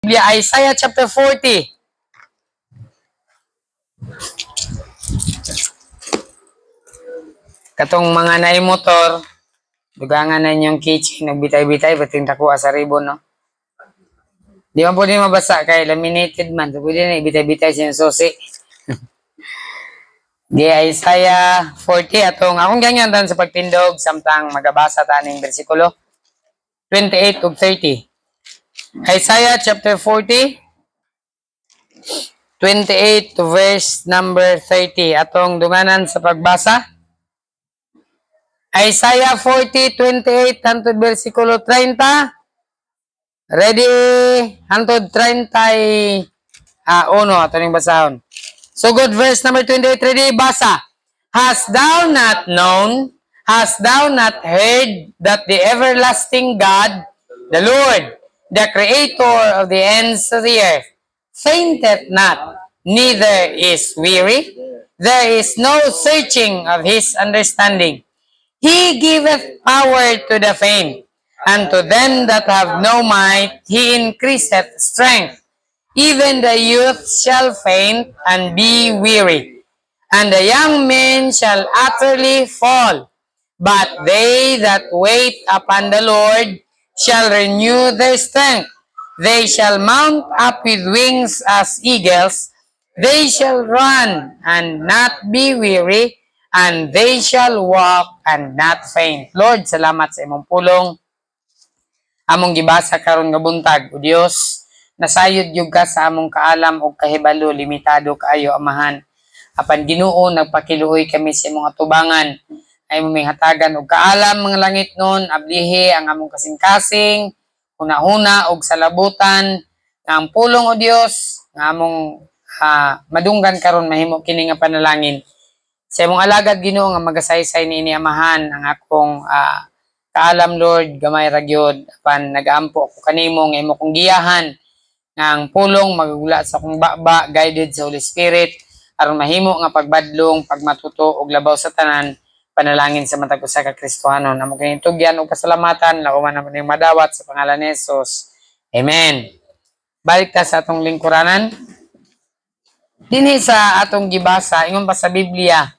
Biblia, Isaiah chapter 40. Katong mga naimotor, dugangan na inyong kitchen, nagbitay-bitay, bating takuha sa ribbon, no? Di man po din mabasa kay laminated man. So, pwede na ibitay-bitay siya ng susi. Di Isaiah 40, atong akong ganyan sa pagtindog, samtang magabasa taning bersikulo 28 ug 30. Isaiah chapter 40, 28 to verse number 30. Atong dunganan sa pagbasa. Isaiah 40, 28 hangtod versikulo 30. Ready? Hangtod 30 uno. Ato ning basahon. So good, verse number 28. Ready? Basa. Hast thou not known? Hast thou not heard that the everlasting God, the Lord, the creator of the ends of the earth, fainteth not, neither is weary? There is no searching of his understanding. He giveth power to the faint, and to them that have no might he increaseth strength. Even the youth shall faint and be weary, and the young men shall utterly fall. But they that wait upon the Lord shall renew their strength. They shall mount up with wings as eagles. They shall run and not be weary, and they shall walk and not faint. Lord, salamat sa imong pulong. Among gibasa karon nga buntag, o Dios, nasayod yung ka sa among kaalam o kahibalo, limitado kaayo amahan. Apan Ginoo, nagpakiluoy kami sa imong atubangan. Ay mo may hatagan og kaalam mga langit nun, ablihi ang among kasing-kasing, huna-huna og salabutan, nga ang pulong o Dios, nga among madunggan karon mahimo kini nga panalangin. Sa imong alagad Ginoo nga magasaysay niini amahan ang akong kaalam Lord, gamay ra gyud apan nagaampo ako kanimo nga imo kong giyahan nga ang pulong magugula sa akong baba, guided sa Holy Spirit aron mahimo nga pagbadlong, pagmatuto og labaw sa tanan, panalangin sa matag usa ka Kristohanon. Amo kini tugyan og pasalamatan, lauman naman ning madawat sa pangalan ni Jesus. Amen. Balik ta sa atong lingkuranan. Dinhi sa atong gibasa ingon pa sa Biblia,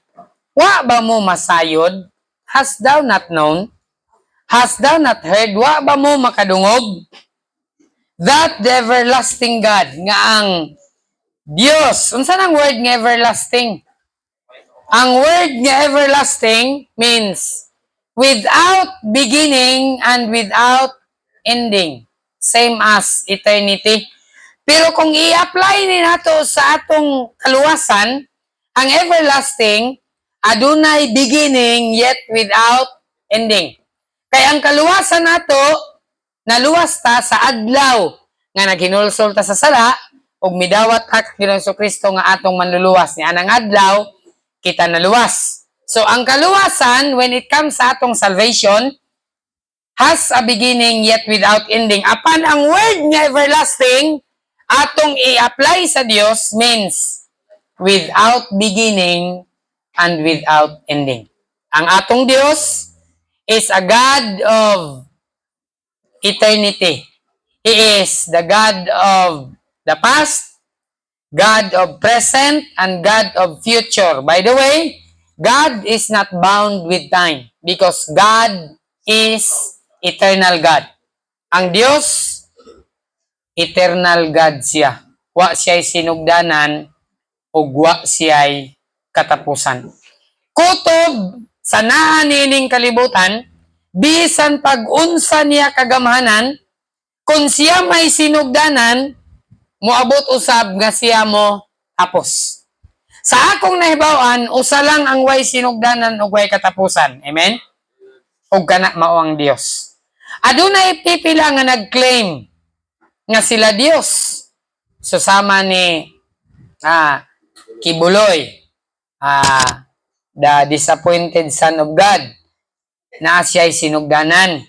wa ba mo masayod? Hast thou not known? Hast thou not heard? Wa ba mo makadungog? That the everlasting God, nga ang Dios. Unsa nang word nga everlasting? Ang word nga everlasting means without beginning and without ending. Same as eternity. Pero kung i-apply ni nato sa atong kaluwasan, ang everlasting, adunay beginning yet without ending. Kaya ang kaluwasan nato, naluwas ta sa adlaw nga naghinulsol ta sa sala ug midawat ta kang Ginoong Kristo nga atong manluluwas ni anang adlaw kita naluwas. So ang kaluwasan when it comes sa atong salvation has a beginning yet without ending. Apan ang word nga everlasting atong i-apply sa Dios means without beginning and without ending. Ang atong Dios is a God of eternity. He is the God of the past, God of present, and God of future. By the way, God is not bound with time because God is eternal God. Ang Diyos, eternal God siya. Wa siya'y sinugdanan o wa siya'y katapusan. Kutob sa nining kalibutan, bisan pag-unsa niya kagamhanan, kung siya may sinugdanan, moabot usab nga siya mo tapos. Sa akong nahibawan, usa lang ang way sinugdanan ug way katapusan. Amen? Ug kana mao ang Dios. Adunay pipila nga nag-claim nga sila Dios. Susama ni Kibuloy, the disappointed son of God, na siya'y sinugdanan.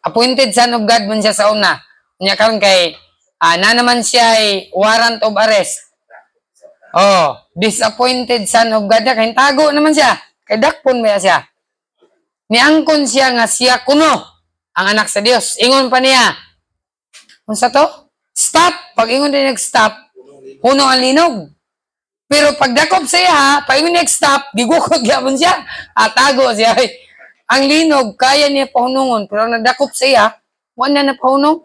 Appointed son of God man siya sa una. Unya karon kay na naman siya'y warrant of arrest. Oh, disappointed son of God na kay tago naman siya. Kay dakpon ba siya? Niangkon siya nga siya kuno ang anak sa Dios. Ingon pa niya. Unsa to? Stop. Pag ingon din nag-stop, puno ang linog. Pero pag dakop siya, pag ingon nag-stop, gigukod gyapon siya. Atago siya. Ang linog, kaya niya pahunungon. Pero nadakop siya, wala na pahunong.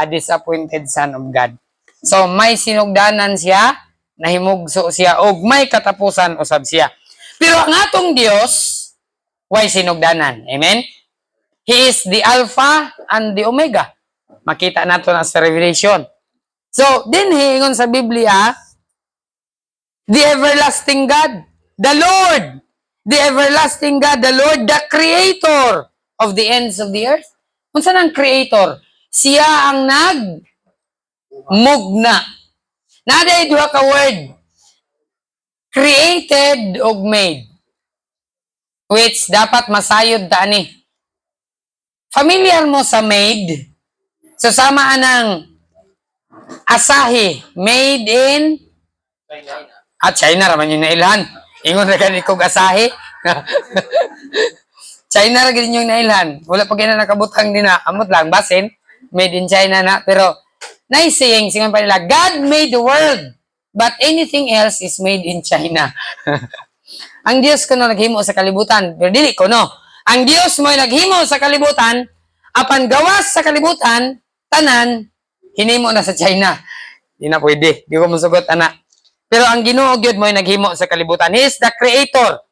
Disappointed son of God. So, may sinugdanan siya, nahimugso siya, o may katapusan usab siya. Pero ang atong Dios, way sinugdanan. Amen? He is the Alpha and the Omega. Makita nato na sa Revelation. So, din hingon sa Biblia, the everlasting God, the Lord, the everlasting God, the Lord, the Creator of the ends of the earth. Kung saan ang Creator? Siya ang nagmugna. Naday duha ka word. Created o made. Which dapat masayod ta ni. Familiar mo sa made? So, sama ng asahi. Made in China raman yung nailhan. Ingon na ganit kong asahi. China ra gid yung nailhan. Wala pa gina nakabutang din na. Amot lang basin. Made in China na. Pero nice saying, singan pa nila, God made the world, but anything else is made in China. Ang Diyos ko no naghimo sa kalibutan. Pero dili ko no. Ang Diyos mo naghimo sa kalibutan, apan gawas sa kalibutan, tanan, hinimo na sa China. Di na pwede. Di ko masugot, anak. Pero ang Ginoo gyud mo naghimo sa kalibutan. He is the Creator.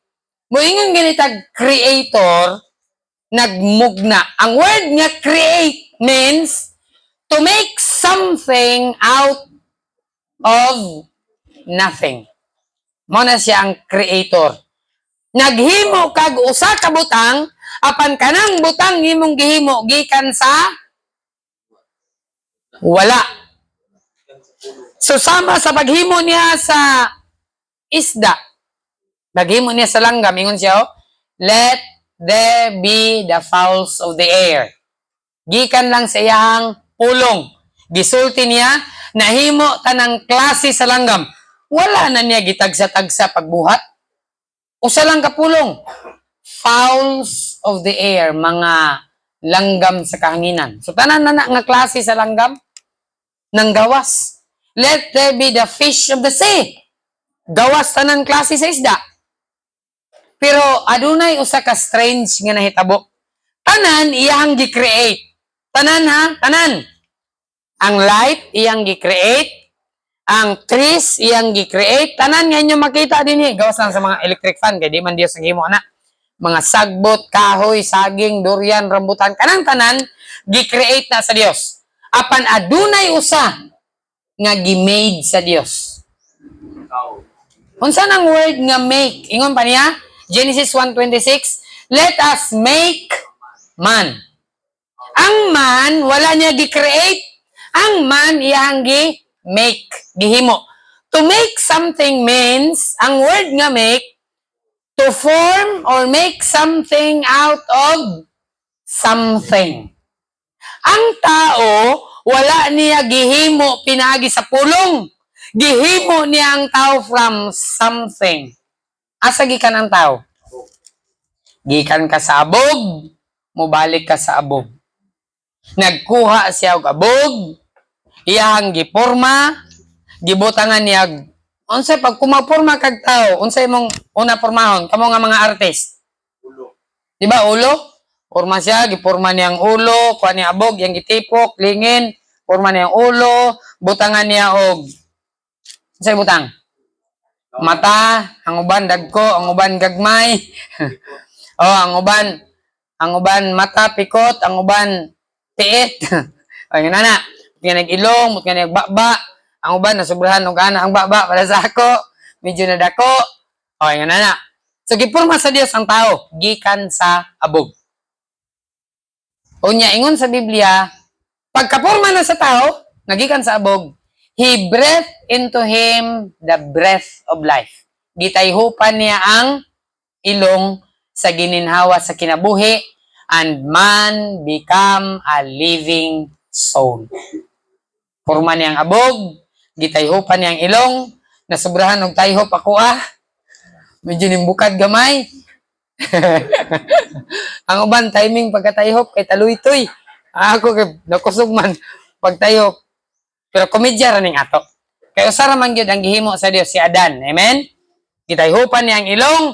Moingon ganitag Creator, nagmugna. Ang word nga create means to make something out of nothing. Mo na siya ang Creator. Naghimo kag usa ka butang, apan kanang butang imong gihimo gikan sa wala. So sama sa paghimo niya sa isda, naghimo niya sa langgam, ingon siya, let there be the fowls of the air. Gikan lang sa iyang pulong. Gisulti niya, nahimo tanang klase sa langgam. Wala na niya gitagsa-tagsa pagbuhat. Usa lang kapulong. Fowls of the air, mga langgam sa kahanginan. So tanan na nga klase sa langgam nang gawas. Let there be the fish of the sea. Gawas tanan klase sa isda. Pero adunay usa ka strange nga nahitabo. Tanan iyang gi-create. Tanan ha, tanan. Ang light iyang gi-create. Ang trees iyang gi-create. Tanan nga inyo makita dinhi gawas lang sa mga electric fan kay di man Dios naghimo ana. Mga sagbot, kahoy, saging, durian, rambutan, kanang tanan gi-create na sa Dios. Apan adunay usa nga gi-made sa Dios. Unsa nang word nga make? Ingon pa niya, Genesis 1:26, let us make man. Ang man wala niya gi-create, ang man iyang gi-make, gihimo. To make something means, ang word nga make, to form or make something out of something. Ang tao, wala niya gihimo pinaagi sa pulong. Gihimo niya ang tao from something. Asa gikan ang tao? Gikan ka sa abog, mubalik ka sa abog. Nagkuha siya og abog, iyang giporma, gibutangan niya. Unsay pag kumapurma kag tao, unsay mong una pormahon? Kamo nga mga artist. Ulo. Di ba ulo? Porma siya, giporma niyang ulo, kuha niya abog, yang gitipok, lingin, porma niyang ulo, butangan niya og unsay butang? Mata, ang uban dagko, ang uban gagmay. ang uban mata pikot, ang uban tiit. Ay nga na. Nga nag-ilong, nga nagbaba. Ang uban nasubrahan og ana ang baba para sa ako, medyo nadako. Ay nga na. So giporma sa Dios ang tao gikan sa abog. Unya ingon sa Biblia, pagkaporma na sa tao, nagikan sa abog, He breathed into him the breath of life. Gitayhupan niya ang ilong sa gininhawa sa kinabuhi, and man become a living soul. Porma niyang abog, gitayhupan niyang ilong, nasubrahan og tayhop ako medyo nimbukad gamay. Ang uban timing pagkatayhop kay taluy-toy. Ako kay nakusog man pagtayhop. Pero komedya ra ning ato. Kay usa ra man gyud ang gihimo sa Dios si Adan. Amen? Gitayhupan niya ang ilong,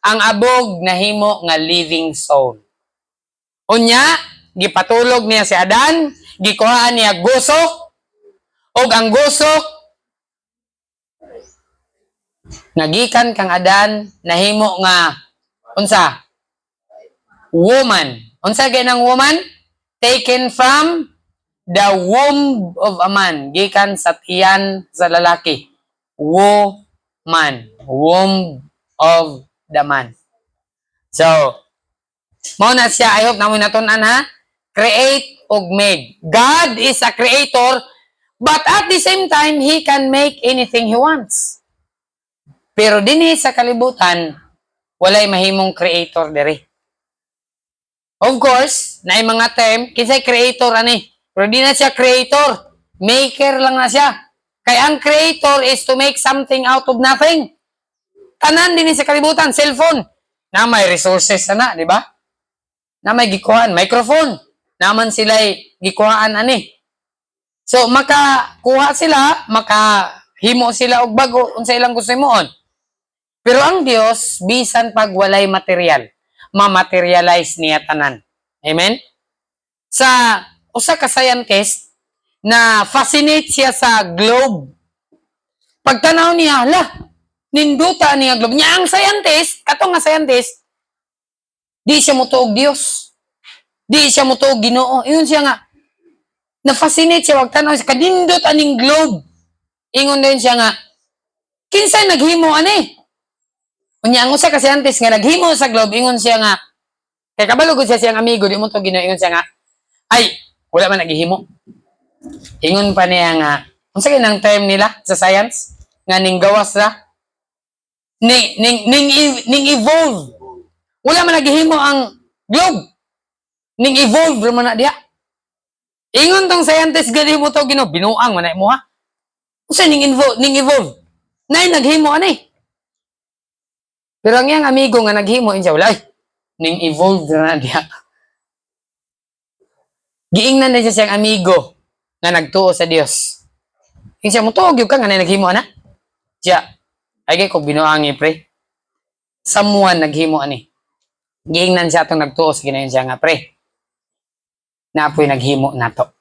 ang abog nahimo nga living soul. Unya, gipatulog niya si Adan, gikuhaan niya gusok, og ang gusok nagikan kang Adan nahimo nga unsa? Woman. Unsa gay nang woman? Taken from the womb of a man. Gikan sa tiyan sa lalaki. Woman. Womb of the man. So, mao na siya. I hope na mo natunan ha. Create og made. God is a creator, but at the same time, He can make anything He wants. Pero dinhi sa kalibutan, walay mahimong creator diri. Of course, naay mga term, kinsay creator ani. Pero di na siya creator. Maker lang na siya. Kaya ang creator is to make something out of nothing. Tanan din sa kalibutan, cellphone. Na may resources na, di ba? Na may gikuhaan, microphone. Naman sila gikuhaan ani. So, makakuha sila, makahimo sila og bago, unsa ilang gusto himuon. Pero ang Dios, bisan pag walay material, ma-materialize niya tanan. Amen? Sa usa ka scientist na fascinate siya sa globe. Pagtanaw niya, ninduta niya globe. Nya ang scientist, katong nga scientist, di siya motuog Dios. Di siya motuog Ginoo. Iyon siya nga, na-fascinate siya, wag tanaw siya, kadindot aning globe. Ingon din siya nga, kinsay naghimo ani? Unya ang usa ka scientist nga naghimo sa globe, ingon siya nga, kay kabalo gud siya siyang amigo, di mo to Ginoo, ingon siya nga, ay, wala man naghihimo. Ingon pa niya nga, unsa kay nang term nila sa science nga ning gawas ra? Ning evolve. Wala man naghihimo ang globe. Ning evolve ra man na diha. Ingon tong scientist gali mo to Ginoo, binuang man na mo ha. Unsa ning evolve? Nay naghimo ani. Pero ang iyang amigo nga naghimo inja wala ning evolve na diha. Giingnan na siya siyang amigo nga nagtuo sa Dios. Kinsa mo tuog ka nga naghimo ana? Siya ay kay ko binuangi pre. Someone naghimo ani. Giingnan siya atong nagtuo sa ginayon siya nga pre. Naapoy naghimo nato.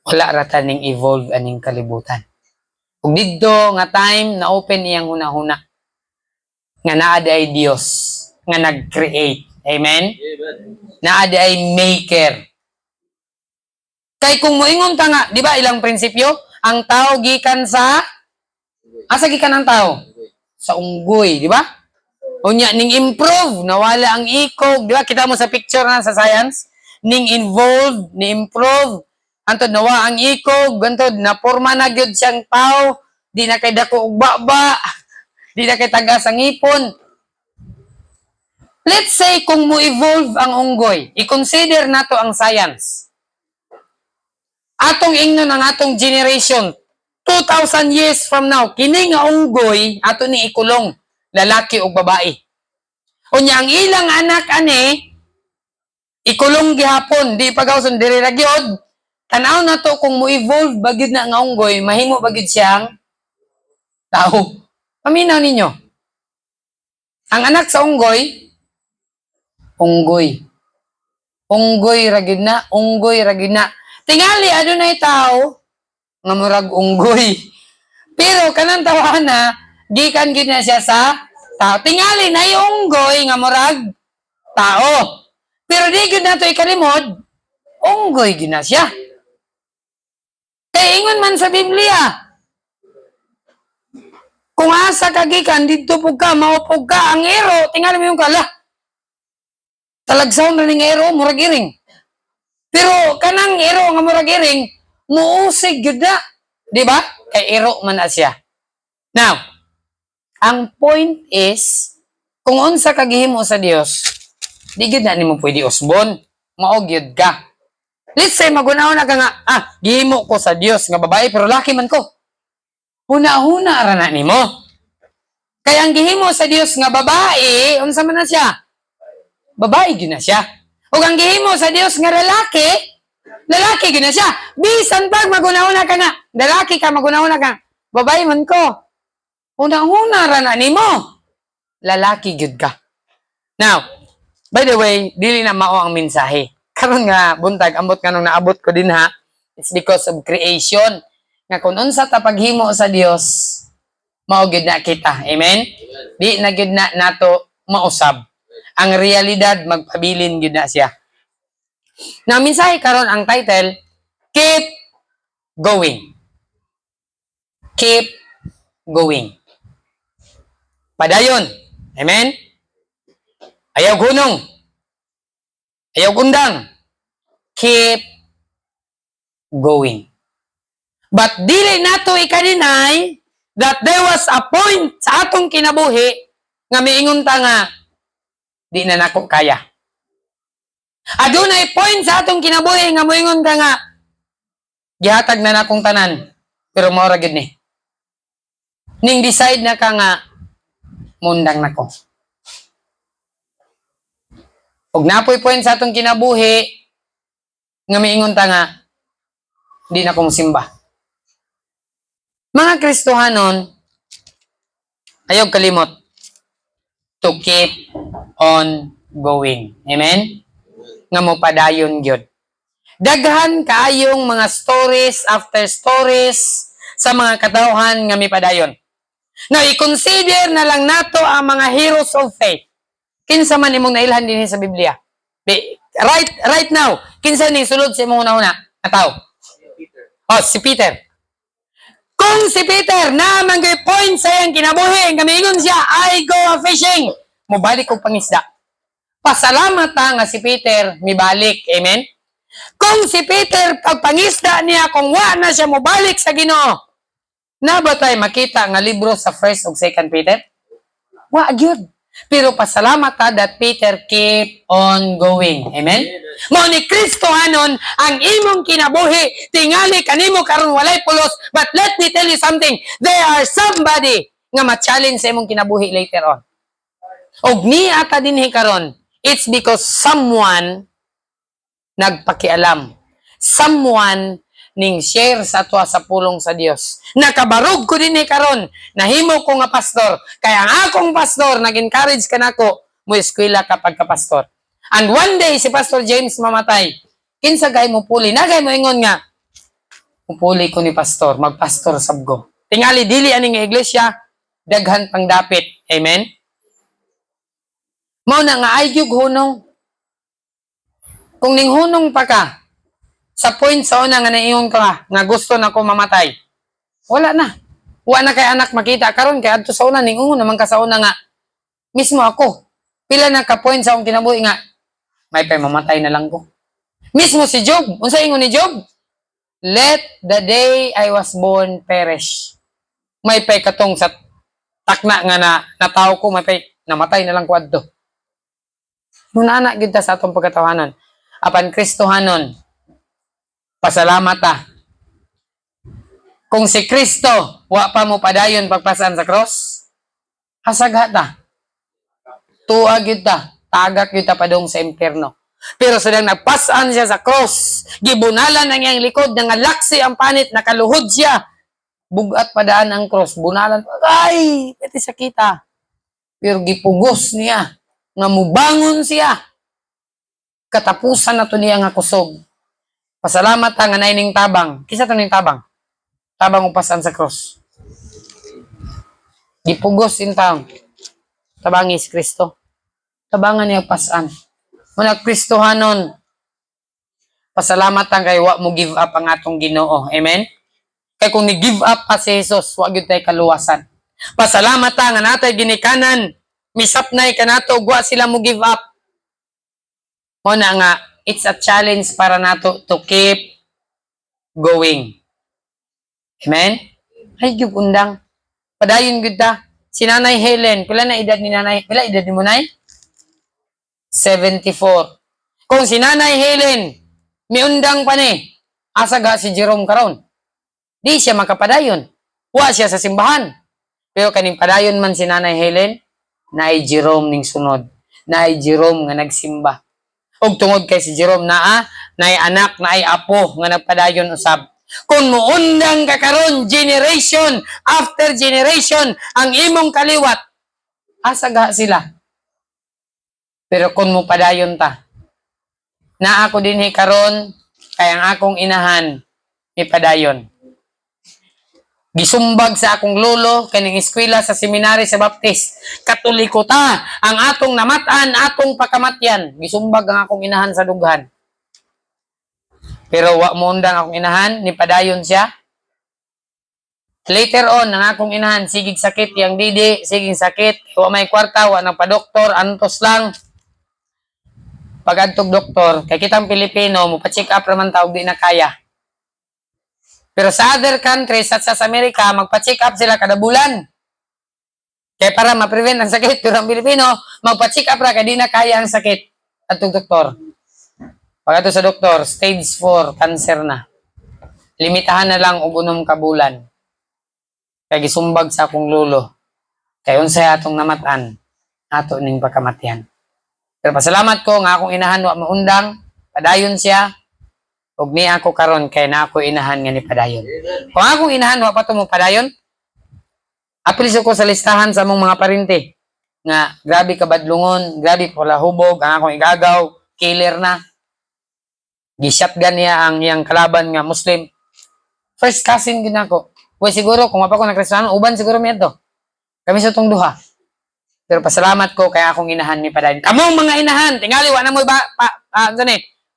Wala ra ta ning evolve aning kalibutan. Ug didto nga time na open iyang hunahuna nga naa ay Dios nga nag-create. Amen? Naa ay maker. Kay kung moingon ta nga, di ba ilang prinsipyo? Ang tao gikan sa asa gikan ang tao? Sa unggoy, di ba? Unya ning improve, nawala ang ikog, di ba? Kita mo sa picture na sa science, ning involve, ni improve, antod nawa ang ikog, antod na porma na gyud siyang tao, di na kay dako og baba. Di na kay tagas ang ipon. Let's say kung mo-evolve ang unggoy, i-consider nato ang science. Atong ingnon ang atong generation, 2,000 years from now, kini nga unggoy, ato ni ikulong, lalaki o babae. Unya ang ilang anak ani, ikulong gihapon, di pagawson diri ra gyud. Tanaw na to kung mo-evolve bagyud na nga unggoy, mahimo bagyud siyang tao. Paminaw ninyo. Ang anak sa unggoy, unggoy. Unggoy ragid na, unggoy ragid na. Tingali adunay tao nga murag unggoy. Pero kanang tawana, gikan gid na siya sa tao. Tingali na unggoy nga murag tao. Pero di gid nato ikalimod, unggoy gid na siya. Kay ingon man sa Biblia, kung asa kagikan dito pug ka maupog ka ang ero tingali mo yung kala talagsaon na ning ero murag iring pero kanang ero nga murag iring muusig gyud na di ba kay ero man na siya. Now ang point is kung unsa ka gihimo sa Dios di gyud na nimo pwede usbon mao gyud ka. Let's say magunaw na ka nga gihimo ko sa Dios nga babae pero laki man ko. Huna-huna ra na nimo. Kaya ang gihimo sa Dios nga babae, unsa man na siya? Babae gyud na siya. Ug ang gihimo sa Dios nga lalaki, Lalaki gina siya. Bisan pag maguna-una ka nga. Lalaki ka maguna-una ka. Babae man ko. Una-una ra na nimo. Lalaki gyud ka. Now, by the way, dili na mao ang mensahe. Karon nga buntag ambot kanong naabot ko din ha. It's because of creation. Nga kung unsa ta paghimo sa Dios, mao gyud na kita. Amen. Di na gyud na nato mausab. Ang realidad magpabilin gyud na siya. Now, mensahe karon ang title, Keep Going. Keep going. Padayon. Amen? Ayaw gunong. Ayaw gundang. Keep going. But dili nato ikaninay that there was a point sa atong kinabuhi nga miingon ta nga di na nako kaya. Adunay point sa atong kinabuhi nga moingon ka nga gihatag na nakong tanan pero mao ra gyud ni. Ning decide na ka nga mundang nako. Og napoy point sa atong kinabuhi nga miingon ta nga di na ko mosimba. Mga Kristohanon, ayaw kalimot to keep on going. Amen? Nga mo padayon gyud. Daghan kaayong mga stories after stories sa mga katawhan nga mipadayon. Now, i-consider na lang nato ang mga heroes of faith. Kinsa man imong nailhan din sa Biblia. Right now, kinsa ni sulod sa imong una-una? Ataw. Oh, si Peter. Kung si Peter na manggoy point sa iyang kinabuhi, gamigon siya, I go fishing. Mubalik og pangisda. Pasalamat ta nga si Peter mibalik. Amen? Kung si Peter pagpangisda niya, kung wa na siya mubalik sa Ginoo, na ba tayo makita nga libro sa 1st ug 2nd Peter? Wa gyud. Pero pasalamat ta that Peter keep on going. Amen? Mao ni Kristohanon ang imong kinabuhi tingali kanimo karon walay pulos, but let me tell you something, there are somebody nga ma-challenge sa imong kinabuhi later on. Og ni ata dinhi karon, it's because someone nagpakialam. Someone ning share sa atwa sa pulong sa Dios. Nakabarog ko dinhi karon, nahimo ko nga pastor. Kaya ang akong pastor nag-encourage kanako mo eskwela kapag ka pastor. And one day si Pastor James mamatay. Kinsa gay mo puli? Nagay mo ingon nga mupuli ko ni pastor, magpastor sabgo. Tingali dili aning iglesia daghan pang dapit. Amen. Mao na nga ayog hunong. Kung ning hunong pa ka sa point sa una nga naingon ka nga gusto na ko mamatay. Wala na. Wala na kay anak makita karon kay adto sa una ning ungon naman ka sa una nga mismo ako. Pila na ka point sa akong kinabuhi nga may pay mamatay na lang ko. Mismo si Job, unsa ingon ni Job? Let the day I was born perish. May pay katong sa takna nga na nataw ko, may pay namatay na lang ko adto. Nuna gid ta sa atong pagkatawanan. Apan Kristohanon, pasalamat ta. Kung si Kristo wa pa mo padayon pagpasan sa cross, hasagha ta. Tuwa gid ta. Tagak yun tapadong sa impyerno. Pero sadang nagpasan siya sa cross, gibunalan ang iyang likod, nangalaksi ang panit, nakaluhod siya. Bugat padaan ang cross, bunalan, ay, pati sakita. Pero gipugos niya, nga mubangon siya. Katapusan na to niya nga kusog. Pasalamat nga naining tabang. Kisa to ning tabang? Tabang upasan sa cross. Gipugos in taong. Tabangis Kristo. Tabangan niya pasan. Muna Kristohanon, pasalamat ang kay wa mo give up ang atong Ginoo. Amen? Kay kung ni-give up pa si Jesus, wa gyud tay kaluwasan. Pasalamat nga natay ginikanan, misapnay kanato, wa sila mo give up. Muna nga, it's a challenge para nato to keep going. Amen? Ay, gyud undang. Padayon gyud ta. Si Nanay Helen, pila na edad ni Nanay? Pila edad ni mo, Nay? 74. Kung si Nanay Helen, may undang pa ni, asaga si Jerome karon. Di siya makapadayon. Wa siya sa simbahan. Pero kaning padayon man si Nanay Helen, naay Jerome ning sunod. Naay Jerome nga nagsimba. Og tungod kay si Jerome naay anak, naay apo nga nagpadayon usab. Kung muundang ka karon generation after generation ang imong kaliwat, asa ga sila? Pero kung mo padayon ta, na ako dinhi karon kay ang akong inahan ipadayon. Gisumbag sa akong lolo kaning eskwela sa seminary sa Baptist. Katoliko ta, ang atong namatan, atong pakamatyan. Gisumbag ang akong inahan sa dughan. Pero wa mo undang akong inahan, ni padayon siya. Later on, ang akong inahan, sigig sakit yang didi, sigig sakit, wa may kwarta, wa nang pa-doktor, antos lang. Pag adtog doktor, kay kitang Pilipino, mo pa-check up raman taog di na kaya. Pero sa other countries, at sa Amerika, magpa-check up sila kada bulan. Kaya para ma-prevent ang sakit, pero ang Pilipino, magpa-check up ra, kaya di na kaya ang sakit. Atong doktor. Pag ato sa doktor, stage 4, cancer na. Limitahan na lang og 6 ka bulan. Kaya gisumbag sa akong lolo. Kaya unsay atong namatan, ato ning pagkamatyan. Pero pasalamat ko nga akong inahan wa maundang, padayon siya. Og ni ako karon kay na ako inahan nga ni padayon. Kung akong inahan wa pa to mo padayon, apil ko sa listahan sa among mga parente nga grabe ka badlungon, grabe pala hubog, ang akong igagaw, killer na. Gi-shotgun niya ang iyang kalaban nga Muslim. First cousin gid nako. Uy siguro kung mapa ko nagkristyano, uban siguro mi adto. Kami sa tong duha. Pero pasalamat ko kay akong inahan ni padayon. Kamong mga inahan, tingali wa na moy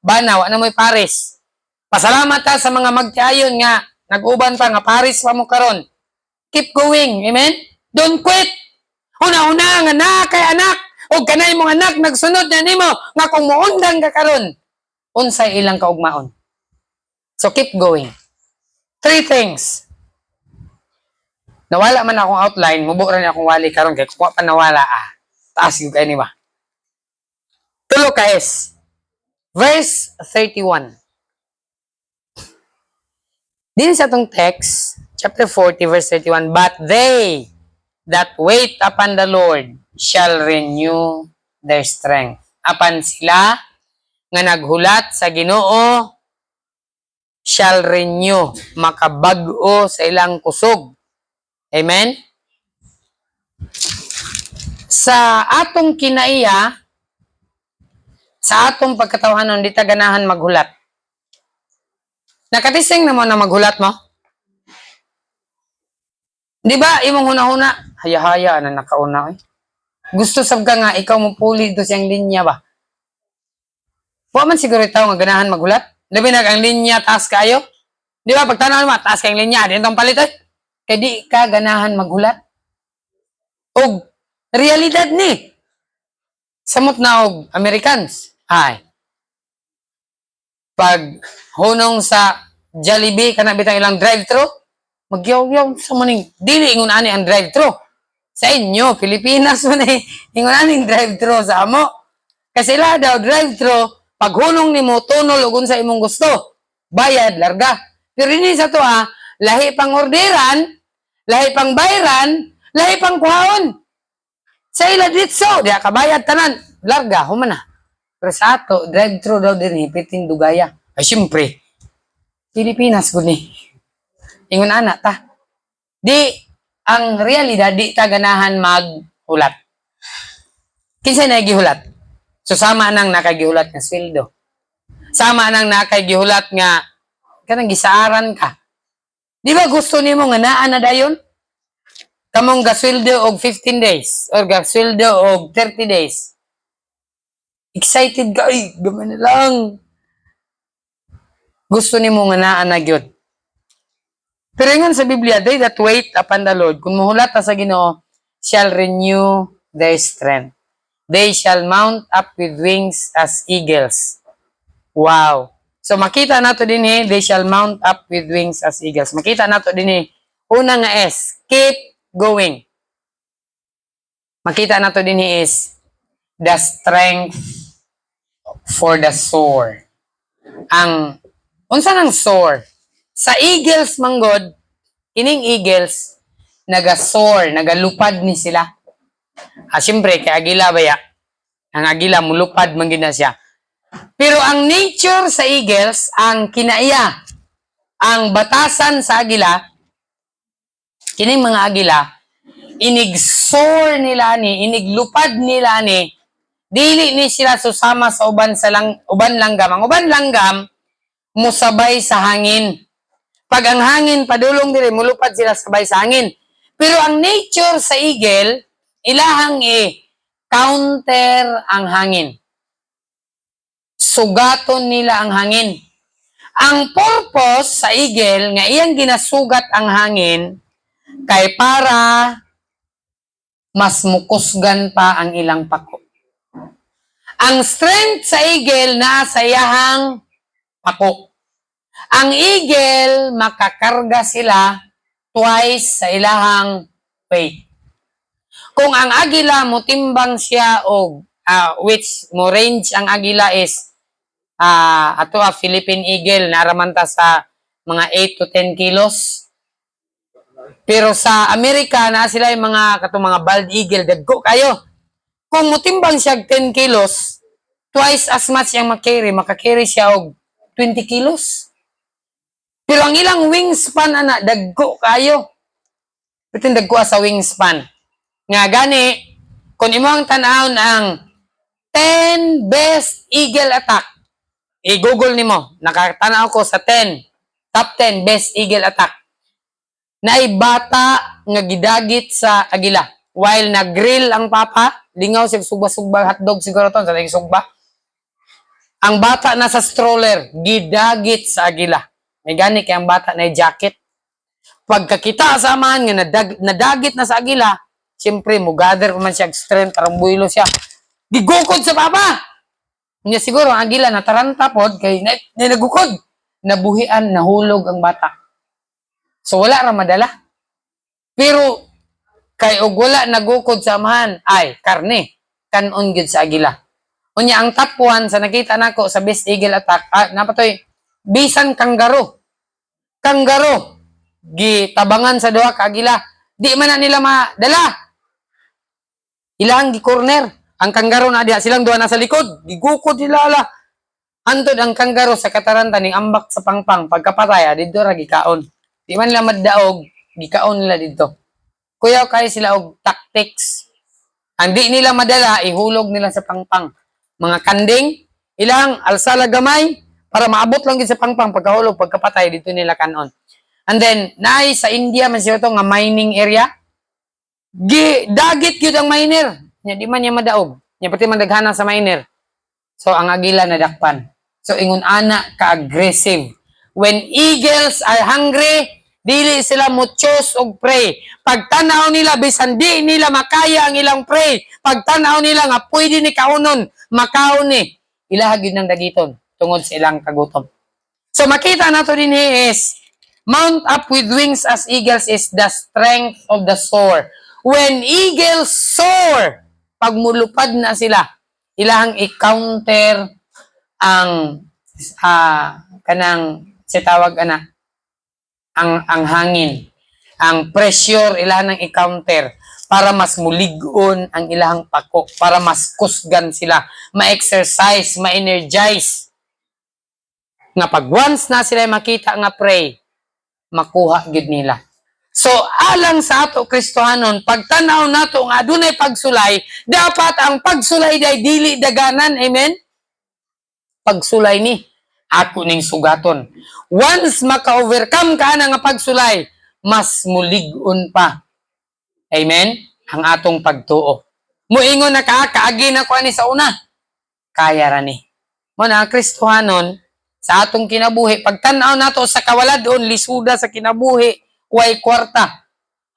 bana, wa na moy pares. Pasalamat ta sa mga magtiayon nga nag-uban pa nga Paris pa mo karon. Keep going, amen? Don't quit. Una-una nga na kay anak o kanay mong anak nagsunod na nimo nga kung muundang ka karon unsay ilang kaugmaon. So keep going. 3 things. Nawala man akong outline, mubo ra ni akong wali karon kay kuha pa nawala Taas gyud kay ni ba. Tulo ka S. Verse 31. Din sa itong text, chapter 40, verse 31, but they that wait upon the Lord shall renew their strength. Apan sila nga naghulat sa Ginoo shall renew, makabag-o sa ilang kusog. Amen? Sa atong kinaiya, sa atong pagkatawhanon, di ta ganahan maghulat. Nakatising na mo na maghulat mo? Di ba, imong huna-huna, haya-haya na nakauna eh. Gusto sab ka nga, ikaw mo puli do siyang linya ba? Wa man siguro itaw nga ganahan maghulat? Labi na ang linya, taas kayo? Di ba, pagtanaw mo, taas kayong linya, di itong palit eh. Kaya di ka ganahan maghulat. Og, realidad ni. Samot na og Americans. Ay. Pag hunong sa Jollibee, kana bitang ilang drive-thru, magyaw-yaw sa maning, dili ingon ani ang drive-thru. Sa inyo, Pilipinas man ingon ani drive-thru sa amo. Kasi sila daw drive-thru, pag hunong nimo tunol ug unsa imong gusto, bayad, larga. Pero ini sa to lahi pang orderan, lahi pang bayran, lahi pang kuhaon. Sa ila ditso, diya kabayad tanan, larga, humana. Pero sa ato, drive-thru daw din, hipiting dugaya. Ay, siyempre, Pilipinas ko ni. Ingon anak ta. Di, ang realidad, di ta ganahan maghulat. Kinsa na gihulat? So, sama nang nakagihulat nga sweldo. Sama nang nakagihulat nga, kanang gisaaran ka. Di ba gusto nimo nga naa na dayon? Kamong gasweldo og 15 days, or gasweldo og 30 days. Excited ka, ay, gamay na lang. Gusto ni mo nga naan na gyud. Pero ingon sa Biblia, they that wait upon the Lord, kung muhulat ta sa Ginoo, shall renew their strength. They shall mount up with wings as eagles. Wow. So makita nato dinhi, they shall mount up with wings as eagles. Makita nato dinhi, una nga S, keep going. Makita nato dinhi is the strength for the soar. Ang unsa nang soar? Sa eagles manggod, kining eagles naga-soar, nagalupad ni sila. Siyempre kay agila baya. Ang agila mulupad man gid na siya. Pero ang nature sa eagles, ang kinaiya, ang batasan sa agila, kining mga agila, inigsoar nila ni, iniglupad nila ni, dili ni sila susama sa uban uban langgam. Ang uban langgam musabay sa hangin. Pag ang hangin padulong dire, mulupad sila sabay sa hangin. Pero ang nature sa eagle, ilahang counter ang hangin. Sugaton nila ang hangin. Ang purpose sa eagle nga iyang ginasugat ang hangin kay para mas mukusgan pa ang ilang pako. Ang strength sa eagle na sa iyahang pako. Ang eagle, makakarga sila twice sa ilahang weight. Kung ang agila mo timbang siya o which mo range ang agila is ato Philippine eagle naramanta sa mga 8 to 10 kilos. Pero sa Amerika na sila yung mga bald eagle dagko kayo. Kung mutimbang siya 10 kilos, twice as much yung makakarry siya og 20 kilos. Pero ang ilang wingspan dagko kayo. Pero dagko sa wingspan. Nga gani, kung imo ang tanawon ang 10 best eagle attack, i-google nimo, nakatanaw ko sa 10, top 10 best eagle attack. Naibata nga gidagit sa agila. While nag-grill ang papa, lingaw siya sugba-sugba hotdog siguro to, sa sugba. Ang bata na sa stroller, gidagit sa agila. May gani kay ang bata na jacket. Pagkakita samahan nga nadagit na sa agila, siyempre mo gather man siya strength, parang builo siya. Gigukod sa papa. Nya siguro ang agila nataranta pod kay nagukod. Nabuhian, nahulog ang bata. So wala ra madala. Pero kay og wala nagukod sa amahan ay karne kanon gyud sa agila. Unya ang top 1 sa nakita nako sa best eagle attack, napatoy bisan kanggaro. Kanggaro gitabangan sa duha ka agila. Di man na nila madala. Ilang gi corner. Ang kanggaro na diha silang duha nasa likod. Gigukod nila ala. Antod ang kanggaro sa kataranta ning ambak sa pangpang pagkapatay didto ra gikaon. Di man nila maddaog, gikaon nila dito. Kuyaw kay sila og tactics. Ang di nila madala, ihulog nila sa pangpang. Mga kanding, ilang alsala gamay, para maabot lang din sa pangpang, pagkahulog, pagkapatay, dito nila kanon. And then, naay sa India, man siya ito nga mining area, dagit yun ang miner. Di man niya madaog. Niya pati mandaghana sa miner. So, ang agila nadakpan. So, ingon ana ka-aggressive. When eagles are hungry, dili sila muchos og prey. Pagtanaw nila, bisan di nila makaya ang ilang prey. Pagtanaw nila nga pwede ni kaunon, makaon ni. Ilahag yun ng dagiton, tungod sa ilang kagutom. So makita nato din is, mount up with wings as eagles is the strength of the soar. When eagles soar, pag mulupad na sila, ilahang i-counter ang kanang sitawag ang hangin, ang pressure ilang nang i-counter para mas muligon ang ilang pako, para mas kusgan sila, ma-exercise, ma-energize. Nga pag once na sila makita nga pray, makuha gid nila. So, alang sa ato Kristohanon, pagtanaw nato nga adunay pagsulay, dapat ang pagsulay day dili daganan, amen? Pagsulay ni ako ning sugaton. Once maka-overcome ka na nga pagsulay, mas mulig-on pa. Amen? Ang atong pagtuo. Muingon na kaagi na ko ani sa una. Kaya ra ni. Mo na Kristohanon sa atong kinabuhi, pagtan-aw nato sa kawaladon, lisuda sa kinabuhi, way kwarta.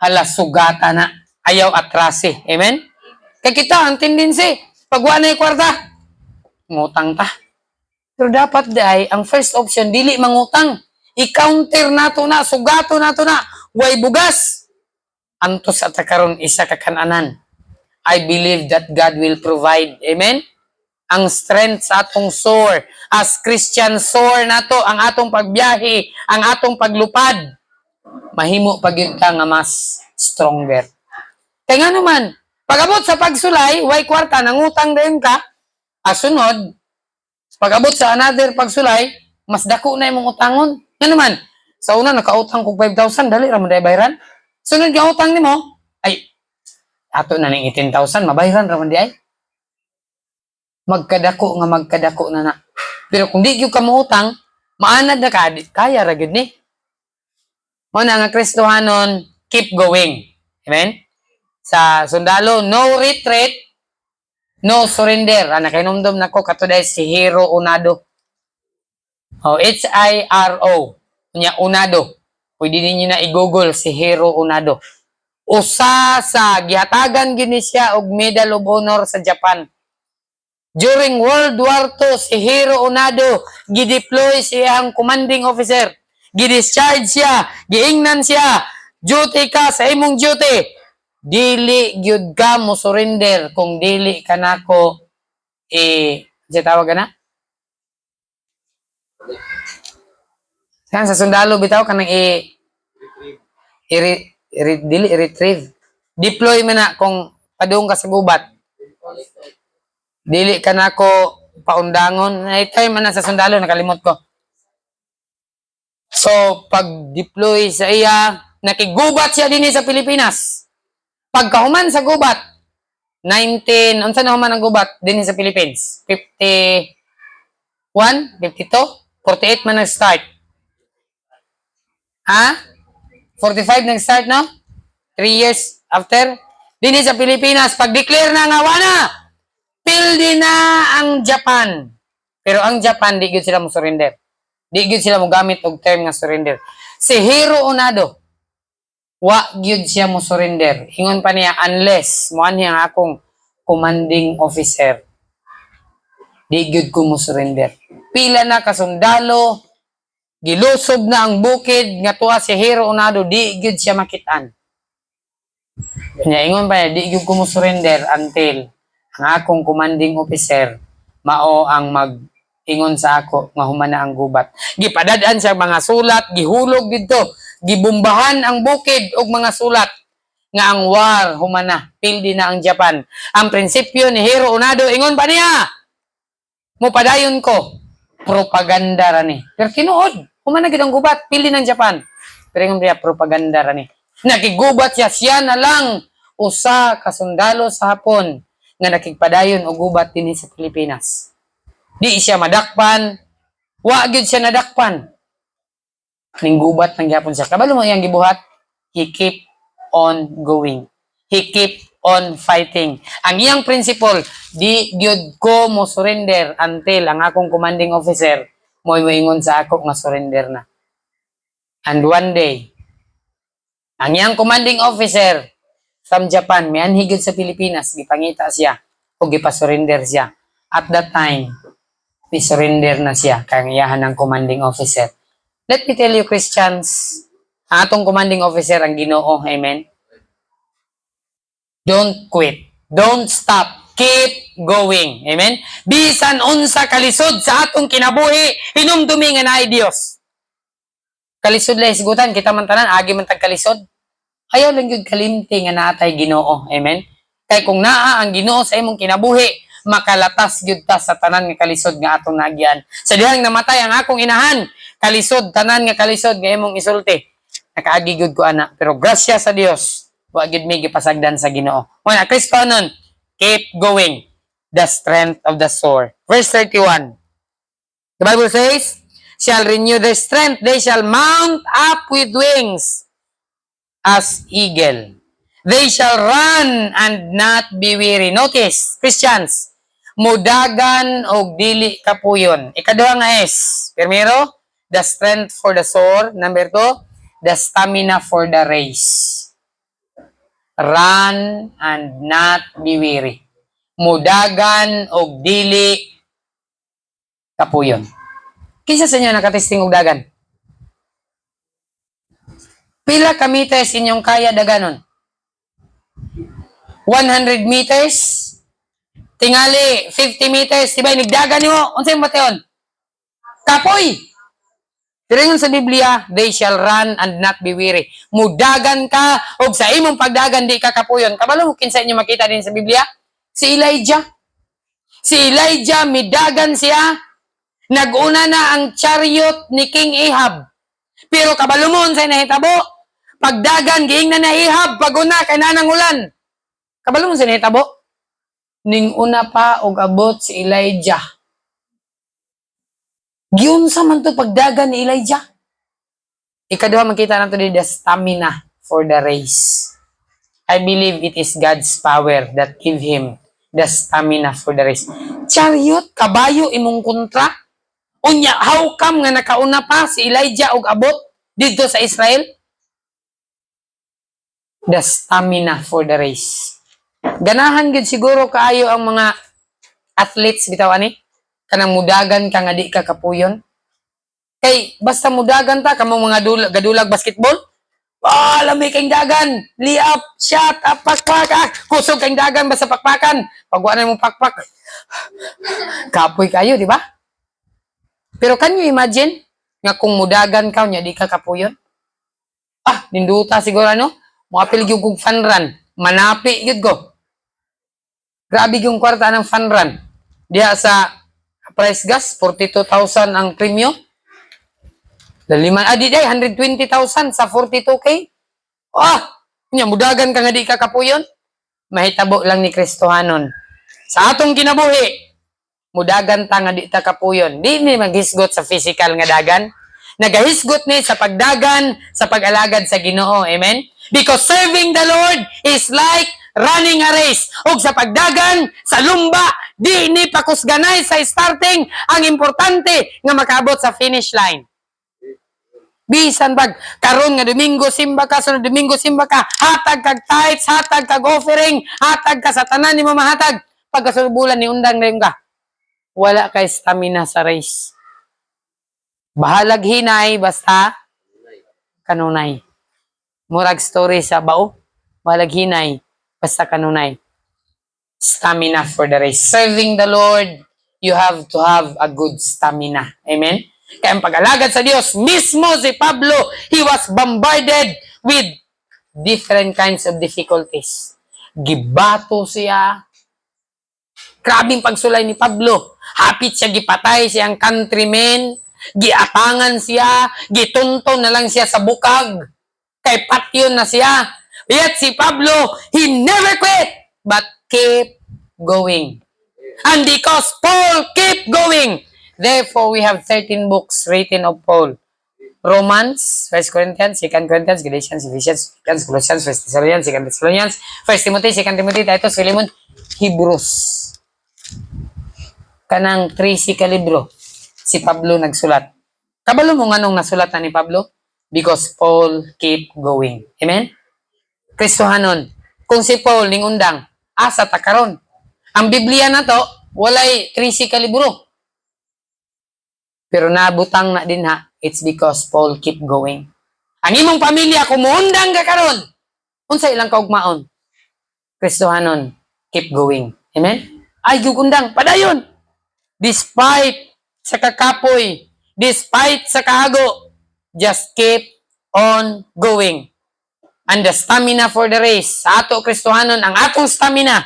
Hala sugata na, ayaw atrase. Amen? Kaya kita ang tendency, pag wala na kwarta, ngutang ta. Pero dapat day, ang first option, dili mangutang. I-counter nato na, sugato nato na, way bugas. Antos at karon isa kakananan. I believe that God will provide. Amen? Ang strength sa atong soar. As Christian soar nato, ang atong pagbiyahe, ang atong paglupad. Mahimo pag yun ka nga mas stronger. Kaya nga naman, pag abot sa pagsulay, way kwarta, nangutang din ka, asunod, Pag-abot sa another pagsulay, mas dako na imong utangon. Nga naman, sa una nakautang kog 5,000, dali ra man day bayaran. Sunod nga utang nimo, ay ato na ning 18,000 mabayaran ra man di ay. Magkadako na na. Pero kung di gyud ka mo utang, maanad na ka, kaya ra gyud ni. Mao na nga Kristohanon, keep going. Amen? Sa sundalo, no retreat, no surrender. Nakainomdom nako katuday si Hiro Unado. Hiro. Nya Unado. Pwede ninyo na i-google si Hiro Unado. Usa sa gihatagan gyud ni siya og Medal of Honor sa Japan. During World War II, si Hiro Unado gideploy siya ang commanding officer. Gidischarge siya, giingnan siya. Duty ka sa imong duty. Dili gyud ka mo surrender kung dili ka nako siya tawag na? Kan sa sundalo bitaw kanang retrieve. Deploy man na kung padung ka sa gubat. Dili ka nako paundangon. Ay time man na sa sundalo nakalimot ko. So pag deploy sa iya, nakigubat siya dinhi sa Pilipinas. Pagkahuman sa gubat, unsa na human ang gubat dinhi sa Philippines? 51, 52, 48 man nag-start. 45 nag-start, no? 3 years after. Dinhi sa Pilipinas, pag-declare na nga wana, pildi na ang Japan. Pero ang Japan, di gyud sila mo surrender. Di gyud sila mo gamit og term nga surrender. Si Hiro Unado, wa gyud siya mo surrender. Ingon pa niya, unless mo ang akong commanding officer. Di gyud ko mo surrender. Pila na kasundalo, gilusob na ang bukid nga tuwa si Hiro Unado, di gyud siya makitaan. Kanya ingon pa niya, di gyud ko mo surrender until ang akong commanding officer mao ang mag-ingon sa ako nga humana ang gubat. Gipadadaan siya mga sulat, gihulog dito, gibumbahan ang bukid og mga sulat nga ang war humana, pildi na ang Japan. Ang prinsipyo ni Hiro Unado, ingon pa niya, mupadayon ko, propaganda ra ni. Pero tinuod, humana gid ang gubat, pildi ng Japan. Pero ingon niya, propaganda ra ni. Nakigubat siya na lang usa ka sundalo sa Hapon nga nakigpadayon og gubat dinhi sa Pilipinas. Di siya madakpan, wa gyud siya nadakpan. Ning gubat nang gyapon siya. Kabalo mo iyang gibuhat? He keep on going. He keep on fighting. Ang iyang principle, di gyud ko mo surrender until ang akong commanding officer mo moingon sa ako nga surrender na. And one day, ang iyang commanding officer from Japan, may anhigod sa Pilipinas, gipangita siya o gipasurrender siya. At that time, may surrender na siya kang iyahan ng commanding officer. Let me tell you, Christians, ang atong commanding officer ang Ginoo. Amen? Don't quit. Don't stop. Keep going. Amen? Bisan unsa kalisod sa atong kinabuhi, hinumdumi nga naay Dios. Kalisod lang isgutan, kita man tanan, agi man tag kalisod. Ayaw lang yun kalimti nga naatay Ginoo. Amen? Kaya kung naa ang Ginoo sa imong kinabuhi, makalatas gyud ta sa tanan nga kalisod nga atong naagyan. Sa dihang namatay ang akong inahan, kalisod, tanan nga kalisod nga imong isulti. Nakaagi gyud ko ana, pero grasya sa Dios, wa gyud mi gipasagdan sa Ginoo. Wala Kristohanon, keep going. The strength of the sword. Verse 31. The Bible says, shall renew their strength, they shall mount up with wings as eagle. They shall run and not be weary. Notice, Christians, mudagan o dili kapuyon. Ikaduha nga S. Primero, the strength for the sword. Number 2, the stamina for the race. Run and not be weary. Mudagan o dili kapuyon. Kinsa sa inyo nakatesting og dagan? Pila ka meters inyong kaya daganon? 100 meters? Tingali, 50 meters? Diba, nigdagan nyo? Unsay mo mateon? Kapoy! Pero yun sa Biblia, they shall run and not be weary. Mudagan ka, o sa imong pagdagan, di ka kapuyon. Kabalo mo, kinsa inyo makita din sa Biblia? Si Elijah. Si Elijah, midagan siya, Naguna na ang chariot ni King Ahab. Pero kabalumon sa nahitabo, pagdagan giing na Ahab, paguna kay nanang ulan. Kabalumon sa nahitabo, ning una pa og abot si Elijah. Giunsa man to pagdagan ni Elijah. Ikaduha makita nato di the stamina for the race. I believe it is God's power that give him the stamina for the race. Chariot, kabayo imong kontra. Unya, how come nga nakauna pa si Elijah og abot dito sa Israel? The stamina for the race. Ganahan gid siguro kaayo ang mga athletes bitaw ani. Kanang mudagan ka nga di ka kapuyon. Kay basta mudagan ta kamong mga gadulag basketball, lamay kang dagan, layup, shot, pakpak, kusog kang dagan basta pakpakan. Pag wala mo pakpak, kapoy kayo, di ba? Pero can you imagine nga kung mudagan ka nya di ka kapuyon? Ninduta siguro ano, moapil gyud kog fun run, manapi gyud ko. Grabe yung kwarta ng fun run. Diya sa price gas, 42,000 ang premyo. Di day, 120,000 sa 42K. Mudagan ka nga di ka kapuyon. Mahitabo lang ni Kristohanon. Sa atong kinabuhi, mudagan ta nga di ta kapuyon. Di ni maghisgot sa physical nga dagan. Nagahisgot ni sa pagdagan, sa pag-alagad sa Ginoo. Amen? Because serving the Lord is like running a race. Og sa pagdagan, sa lumba, di ni pakusganay sa starting. Ang importante nga makaabot sa finish line. Bisan bag, karon nga Domingo simba ka, sunod Domingo simba ka, hatag kag tithes, hatag kag offering, hatag ka sa tanan ni mamahatag. Pagkasunod bulan ni undang na ka. Wala kay stamina sa race. Bahalag hinay, basta kanunay. Murag story sa bao, bahalag hinay, basta kanunay. Stamina for the race. Serving the Lord, you have to have a good stamina. Amen? Kaya ang pag-alagad sa Diyos, mismo si Pablo, he was bombarded with different kinds of difficulties. Gibato siya. Grabing pagsulay ni Pablo. Hapit siya gipatay siyang countrymen. Giatangan siya. Gitunto na lang siya sa bukag. Kay patyon na siya. Yet si Pablo, he never quit, but keep going. And because Paul keep going, therefore, we have 13 books written of Paul. Romans, 1 Corinthians, 2 Corinthians, Galatians, Ephesians, Colossians, 1 Thessalonians, 2 Thessalonians, 1 Timothy, 2 Timothy, Titus, Philemon, Hebrews. Kanang 13 ka libro, si Pablo nagsulat. Kabalo mo nga nung nasulat na ni Pablo? Because Paul keep going. Amen? Kristohanon, kung si Paul ning undang, asa ta karon? Ang Biblia na to, walay 13 ka libro. Pero nabutang na din ha, it's because Paul keep going. Ang imong pamilya, kumuundang ka karon, unsa ilang kaugmaon? Kristohanon, keep going. Amen? Ay, gugundang, padayon. Despite sa kakapoy, despite sa kahago, just keep on going. And the stamina for the race, sa ato Kristohanon, ang atong stamina,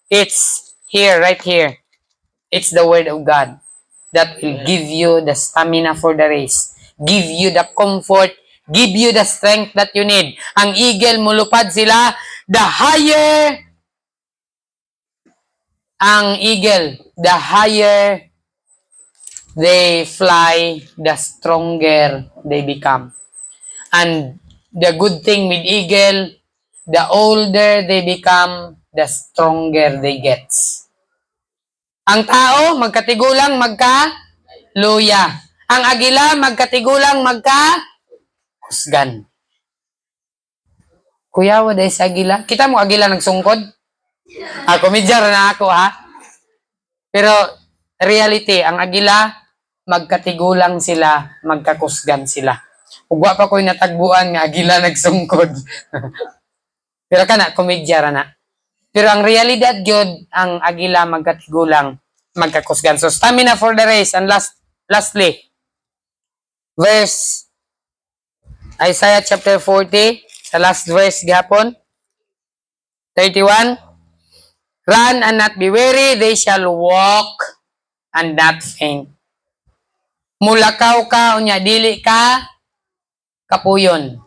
it's here, right here. It's the Word of God that will give you the stamina for the race, give you the comfort, give you the strength that you need. Ang eagle, mulupad sila, the higher they fly, the stronger they become. And the good thing with eagle, the older they become, the stronger they get. Ang tao, magkatigulang magka-luya. Ang agila, magkatigulang magka-kusgan. Kuya, wala sa agila. Kita mo agila nagsungkod? Komedyar na ako, ha? Pero, reality, ang agila, magkatigulang sila, magkakusgan sila. Ugwa pa ko'y natagbuan nga agila nagsungkod. Pero kana, komedyar na. Pero ang realidad yun, ang agila magkatigulang, magkakusgan. So, stamina for the race. And lastly, verse Isaiah chapter 40, sa last verse gapon, 31, run and not be weary, they shall walk and not faint. mulakaw ka unya dili ka kapuyon.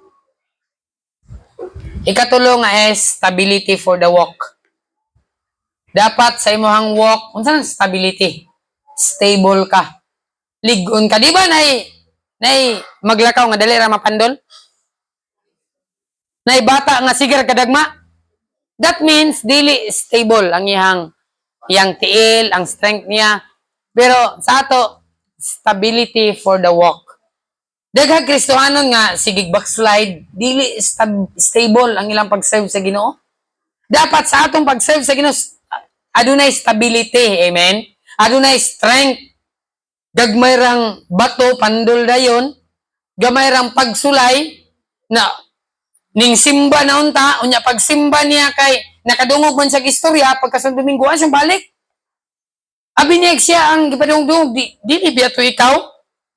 Ikatulo nga is stability for the walk. Dapat sa imong walk, unsa nang stability? Stable ka. Ligon ka, di ba nay maglakaw nga dali ra mapandol? Nay bata nga sigar kadagma? That means dili stable ang iyang tiil, ang strength niya. Pero sa ato, stability for the walk. Daghang Kristohanon nga sige backslide, dili stable ang ilang pag-serve sa Ginoo. Dapat sa atong pag-serve sa Ginoo adunay stability, amen. Adunay strength. Gagmay rang bato pandol dayon, gamay rang pagsulay na ning simba na unta, unya pagsimba niya kay nakadungog man sa istorya pagkasang Domingo siyang balik. Abi niya siya ang gipadungdung, dili biya to ikaw.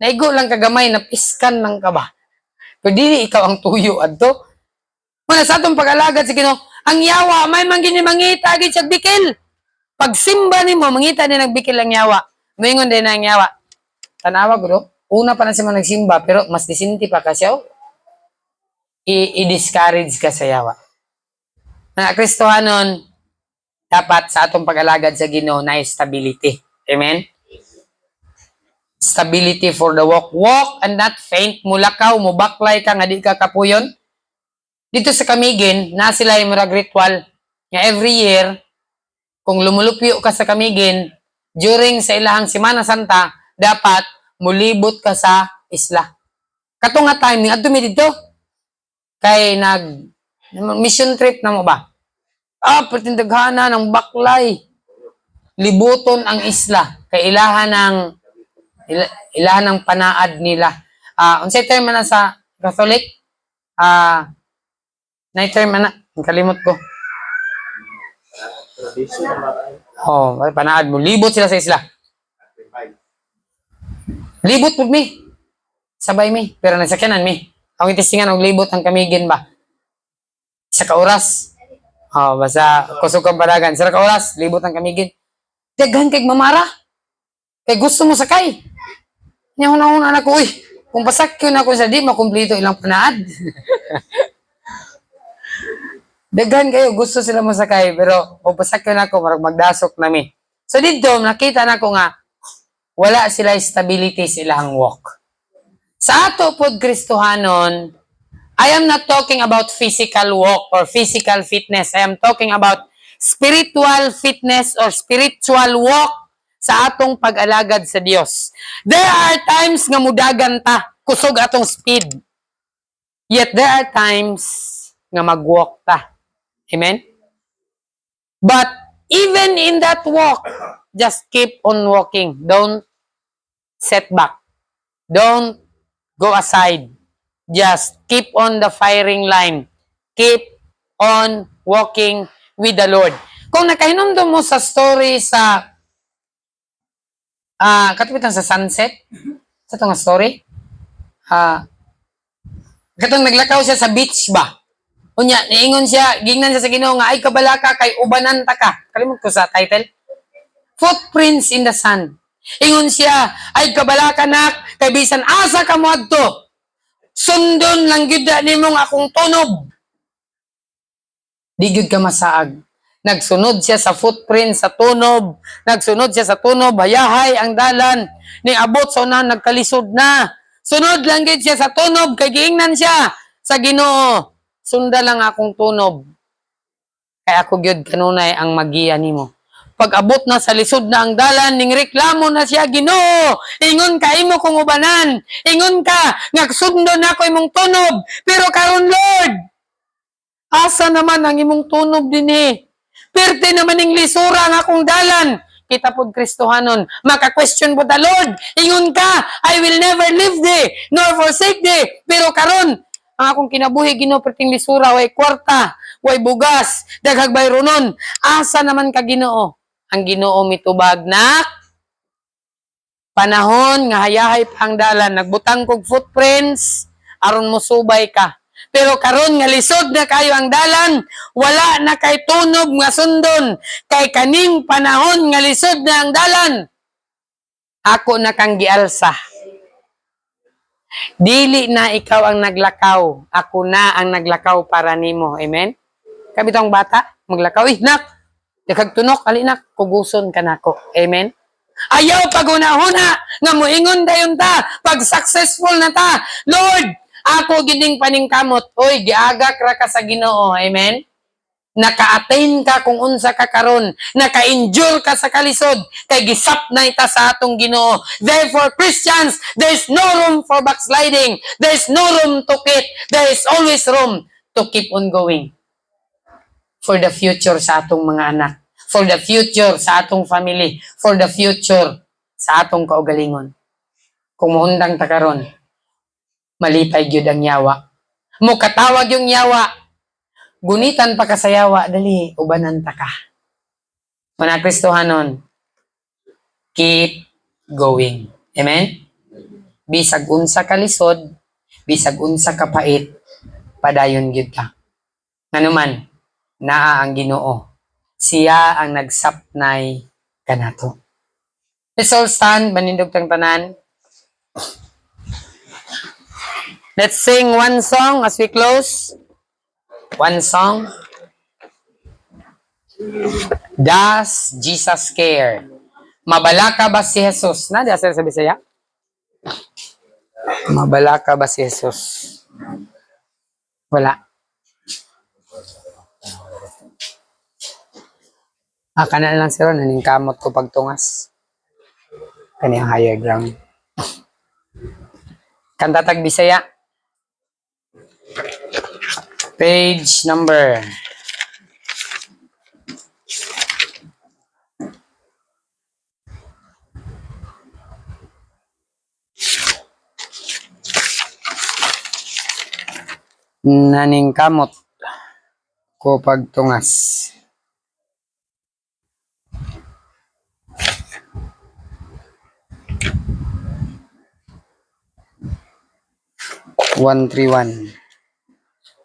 Naigo lang kagamay na piskan lang ka ba. Pero dili ikaw ang tuyo adto. Muna sa atong pag-alagad sa Ginoo, ang yawa may mangini mangita gid sa bikil. Pagsimba nimo mangita ni nagbikil ang yawa. Moingon din ang yawa. Tanawa guro, una pa na siya nagsimba pero mas disinti pa ka siya. I-discourage ka sa yawa. Mga Kristohanon, dapat sa atong pag-alagad sa Ginoo na stability. Amen? Stability for the walk. Walk and not faint. Mulakaw, mubaklay ka, nga di ka kapuyon. Dito sa Camiguin, na sila yung murag ritual. Nga every year, kung lumulupyo ka sa Camiguin, during sa ilahang Semana Santa, dapat mulibot ka sa isla. Kato nga time, adto mi dito. Kay mission trip na mo ba? Pertindaghana ng baklay. Libuton ang isla. Kay ilahan ng panaad nila. Unsay term man sa Catholic? Na term man kalimot ko. Panaad mo. Libot sila sa isla. Libot po mi. Sabay mi. Pero nasakyanan mi. Ang itistingan og libot ang Camiguin ba? Sa kauras. Basta kusog kang padagan. Sa kauras, libot ang Camiguin. Daghan kay mamara. Kay gusto mo sakay. Nya hunahon anak ko, kung pasakyo na ko sa di makumpleto ilang panaad. Daghan kayo gusto sila mo sakay pero kung pasakyo na ko marag magdasok nami. So dito nakita na ko nga wala sila stability sa ilang walk. Sa ato pod Kristohanon, I am not talking about physical walk or physical fitness. I am talking about spiritual fitness or spiritual walk sa atong pag-alagad sa Dios. There are times nga mudagan ta, kusog atong speed. Yet there are times nga mag-walk ta. Amen? But even in that walk, just keep on walking. Don't set back. Don't go aside. Just keep on the firing line. Keep on walking with the Lord. Kung nakahinumdum mo sa story sa katubitan sa sunset, sa itong story, katong naglakaw siya sa beach ba? Unya, niingon siya, gingnan siya sa Ginoo nga, ay kabalaka kay ubanan ta ka. Kalimut ko sa title. Footprints in the sand. Ingon siya, ay kabalaka nak, kay bisan asa ka mo adto. Sundon lang gyud nimong akong tunob. Di gyud ka masaag. Nagsunod siya sa footprint sa tunob. Nagsunod siya sa tunob, hayahay ang dalan. Niabot sa unahan nagkalisod na. Sunod lang gyud siya sa tunob kay giingnan siya sa Ginoo. Sunda lang akong tunob. Kay ako gyud kanunay ang magiya nimo. Pag abot na sa lisod na ang dalan, ning reklamo na siya, Ginoo, ingon ka imo kong ubanan, ingon ka, nagsundo na ako imong tunob, pero karon Lord, asa naman ang imong tunob din Perte naman ning lisura nga akong dalan. Kita pod Kristohanon, maka-question po the Lord, ingon ka, I will never leave thee, nor forsake thee, pero karon, ang akong kinabuhi, Ginoo, perting lisura, way kwarta, way bugas, daghag bayronon, asa naman ka Ginoo? Ang Ginoo mitubag na panahon nga hayahay pa ang dalan, nagbutang kog footprints aron mo subay ka. Pero karon nga lisod na kayo ang dalan, wala na kay tunob nga sundon, kay kaning panahon nga lisod na ang dalan. Ako na kang gialsa. Dili na ikaw ang naglakaw, ako na ang naglakaw para nimo. Amen? Kabitong bata, maglakaw, nak, nakagtunok, alinak, kuguson ka nako. Amen? Ayaw pagunahuna nga moingon dayon ta pag successful na ta. Lord, ako gining paningkamot. Oy, giagak ra ka sa Ginoo. Amen? Naka-attain ka kung unsa ka karon, naka-endure ka sa kalisod, kay gisapnay ta sa atong Ginoo. Therefore, Christians, there is no room for backsliding. There is no room to quit. There is always room to keep on going. For the future sa atong mga anak. For the future sa atong family. For the future sa atong kaugalingon. Kung muundang ta karon, malipay gyud ang yawa. Mukatawag yung yawa. Gunitan pa ka sa yawa, dali, ubanan ta ka. Mga Kristohanon, keep going. Amen? Bisag unsa ka lisod, bisag unsa ka pait, padayon gyud ka. Nganuman, naa ang Ginoo. Siya ang nagsapnay kanato. Let's all stand, manindog tang tanan. Let's sing one song as we close. One song. Does Jesus care? Mabalaka ba si Jesus? Na, di asal sa Bisaya? Mabalaka ba si Jesus? Wala. Kana lang siro, naning kamot ko pagtungas. Kaniyang higher ground. Kantatag Bisaya. Page number. Naning kamot ko pagtungas. One, 131.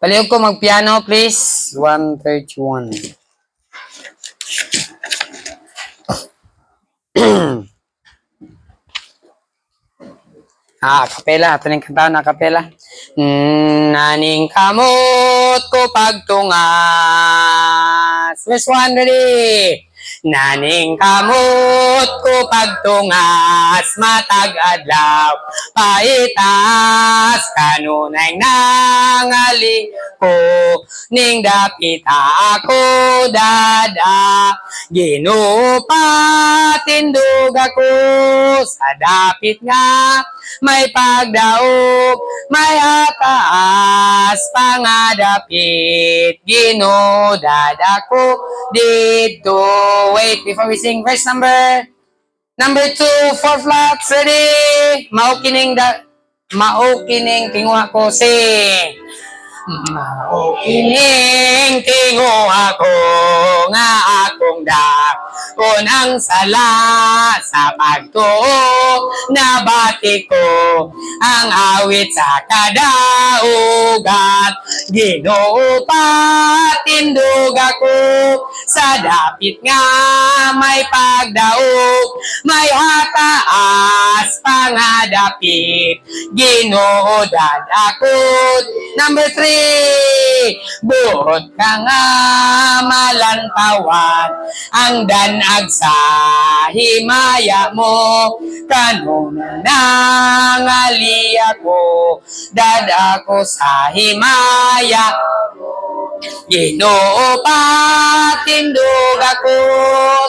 Palihog ko magpiano, please. 131. Kapela. Ito ng kanta na kapela. Naning kamot ko pagtungas. Verse 1, ready? Naning kamot ko pagtungas, matag adlaw, paitas, kanunay nangali ko, ning dapita ako dada, Ginoo patindog ako, sa dapit nga, may pagdaog, may ataas, pangadapit, Ginoo dadako dito. Wait, before we sing verse number 2, 4 flats, ready? Maukining tinguha ko, sing. Maukining tinguha ko, nga akong dakon ang sala sa pagtuo, nabati ko ang awit sa kadaugan, Ginoo patindog ako, sa dapit nga may pagdaog, may hataas pangadapit, Ginoo dadakot. Number 3, buot ka nga malantawan, ang danag sa himaya mo, kanunay nangali ako, dadako sa himaya, Ginoo patindog ako,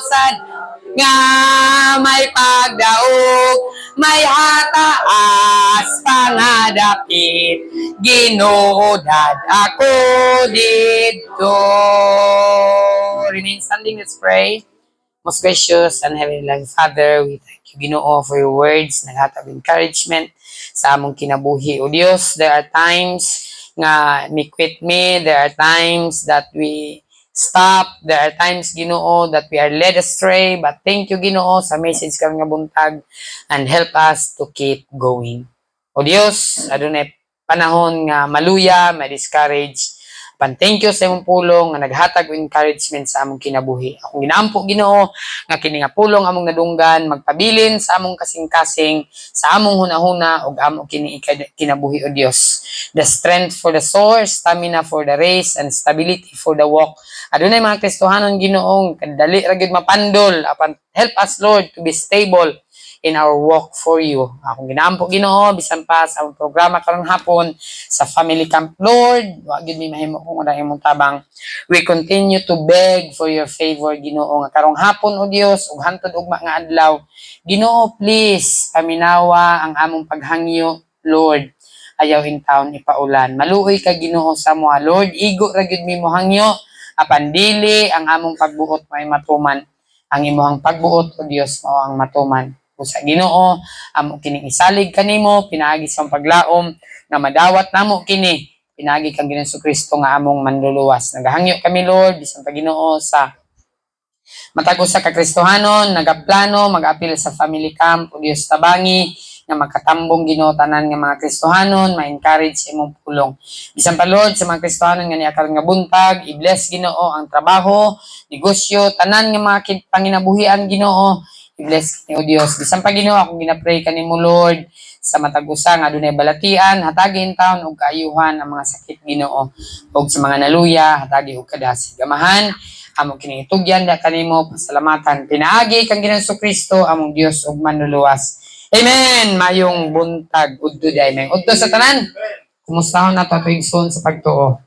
sa nga may pagdaog, may hataas pangadapit, Ginoo dadako dito. Remain standing, let's pray. Most gracious and heavenly loving Father, we thank you, Ginoo, for your words na lahat of encouragement sa among kinabuhi. O Dios, there are times nga quit me, there are times that we stop, there are times, Ginoo, that we are led astray, but thank you, Ginoo, sa message karon nga buntag, and help us to keep going. O Dios, adunay panahon nga maluya, ma-discourage, Pan thank you sa imong pulong nga naghatag og encouragement sa among kinabuhi. Akong ginaampo Ginoo nga kini nga pulong among nadunggan magpabilin sa among kasing-kasing sa among hunahuna ug amo kini kinabuhi o Dios. The strength for the sore, stamina for the race, and stability for the walk. Adunay mga Kristohanon Ginoo, kadali ra gyud mapandol apan help us Lord to be stable in our walk for you. Akong ginaampo Ginoo bisan pa sa among programa karong hapon sa Family Camp Lord, wa gyud mi mahimo kung ano imong tabang. We continue to beg for your favor Ginoo nga karong hapon o Dios ug hantod ugma nga adlaw. Ginoo please paminawa ang among paghangyo Lord. Ayaw in taon ipaulan. Maluoy ka Ginoo sa moa Lord, igo ra gyud mi mohangyo apan dili ang among pagbuot may matuman. Ang imong pagbuot o Dios mao ang matuman. Sa Ginoo amo kining isalig kanimo pinaagi sa paglaom nga madawat namo kini pinaagi kang Ginoong Kristo nga among manluluwas. Nagahangyo kami Lord bisan pa Ginoo sa matag usa ka Kristohanon nagaplano mag-apil sa family camp o Dios tabangi nga magkatambong Ginoo tanan nga mga Kristohanon ma-encourage sa imong pulong. Bisan pa Lord sa mga Kristohanon nga niya karon nga buntag i-bless Ginoo ang trabaho, negosyo, tanan nga mga panginabuhian Ginoo. I-bless ni o Dios. Bisan pa Ginoo akong ginapray kanimo Lord sa matag usa nga adunay balatian, hatagi in taon og kaayuhan ang mga sakit Ginoo. Ug sa mga naluya, hatagi og kadasig. Gamahan amo kini tugyan da kanimo pasalamatan. Pinaagi kang Ginoong Kristo among Dios ug manluluwas. Amen. Mayong buntag udto day may udto sa tanan. Kumusta na to tuig sa pagtuo?